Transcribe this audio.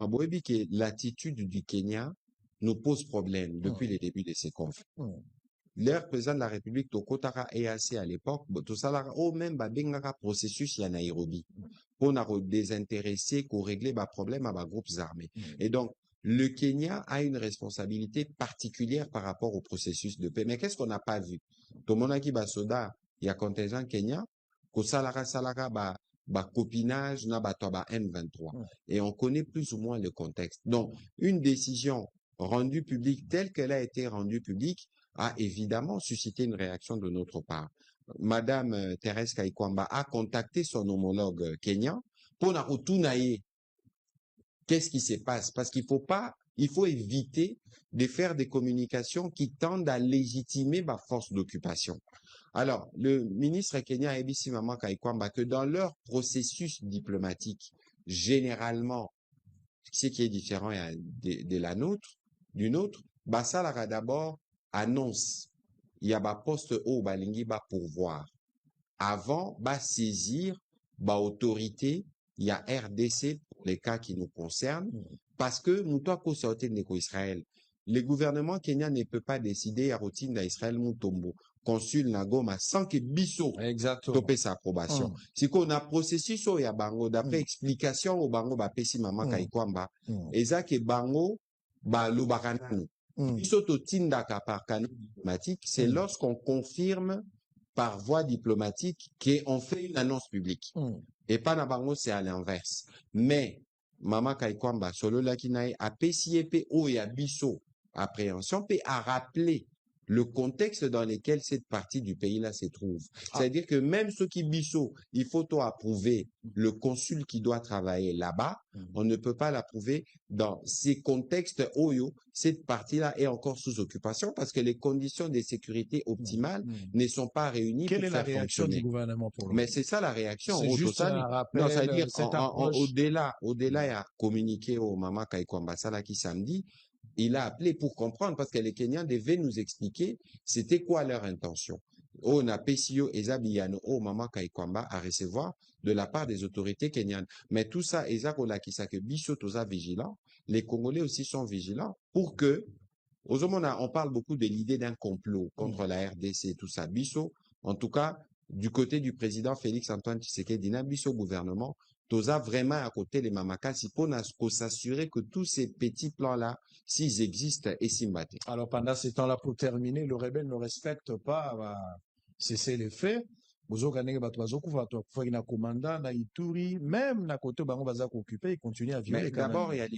Aboyebi que l'attitude du Kenya nous pose problème depuis les débuts de ces conflits. L'air président de la République Tokotara EAC à l'époque, tout ça là, même bengaka processus ya Nairobi pour désintéresser, pour régler les problèmes à groupes armés. Et donc le Kenya a une responsabilité particulière par rapport au processus de paix. Mais qu'est-ce qu'on n'a pas vu? Tomonaki basoda, il y a contingent Kenya, ko salara copinage na batwa M23. Et on connaît plus ou moins le contexte. Donc une décision rendue publique telle qu'elle a été rendue publique a évidemment suscité une réaction de notre part. Madame Thérèse Kaikwamba a contacté son homologue kenyan pour na rotunaye. Qu'est-ce qui se passe? Parce qu'il faut éviter de faire des communications qui tendent à légitimer ma force d'occupation. Alors, le ministre kenyan Ebisi Mama Kaikwamba que dans leur processus diplomatique, généralement, ce qui est différent de la nôtre, du nôtre, ça là d'abord annonce, il y a ba poste au balingi ba pourvoir. Avant, saisir, autorité, il y a RDC pour les cas qui nous concernent, parce que Moutouako sorti de Israël. Le gouvernement kenyan ne peut pas décider à routine d'Israël Moutombo, consul Nagoma, sans que Bisso topé sa approbation. Si qu'on a processus au Bango, d'après explication au Bango, Pesi Mama Kaikwamba, et ça que Bango, Lubakanani. Bisso totindaka par canal diplomatique, c'est lorsqu'on confirme par voie diplomatique qu'on fait une annonce publique. Et pas na Bango, c'est à l'inverse. Mais, Mama Kaikwamba, solo lakinae, a PCP o et a Bisso, appréhension, peut à rappeler le contexte dans lequel cette partie du pays-là se trouve. C'est-à-dire que même ceux qui Bisso, il faut approuver le consul qui doit travailler là-bas, on ne peut pas l'approuver dans ces contextes Oyo, cette partie-là est encore sous occupation parce que les conditions de sécurité optimales ne sont pas réunies. Quelle est la réaction du gouvernement pour le Mais c'est ça la réaction. C'est juste un rappel, non, ça veut dire, au-delà, il a communiqué au Mama Kaikwamba qui samedi, il a appelé pour comprendre parce que les Kenyans devaient nous expliquer c'était quoi leur intention. On a PCO et Zabiyano au Mama Kaikwamba à recevoir de la part des autorités kenyanes. Mais tout ça, que Bisso toza vigilant, les Congolais aussi sont vigilants pour que, on parle beaucoup de l'idée d'un complot contre la RDC et tout ça. Bisso, en tout cas, du côté du président Félix Antoine Tshisekedi, Bisso gouvernement, toza vraiment à côté les Mamakasi pour s'assurer que tous ces petits plans-là, s'ils existent, et s'imbattent. Alors, pendant ce temps-là, pour terminer, le rebelle ne respecte pas, cesser les faits. Bozokanenge bato bazokufa to na commandant na Ituri, même na côté bango baza occupé, il continue à violer. Mais d'abord, il y a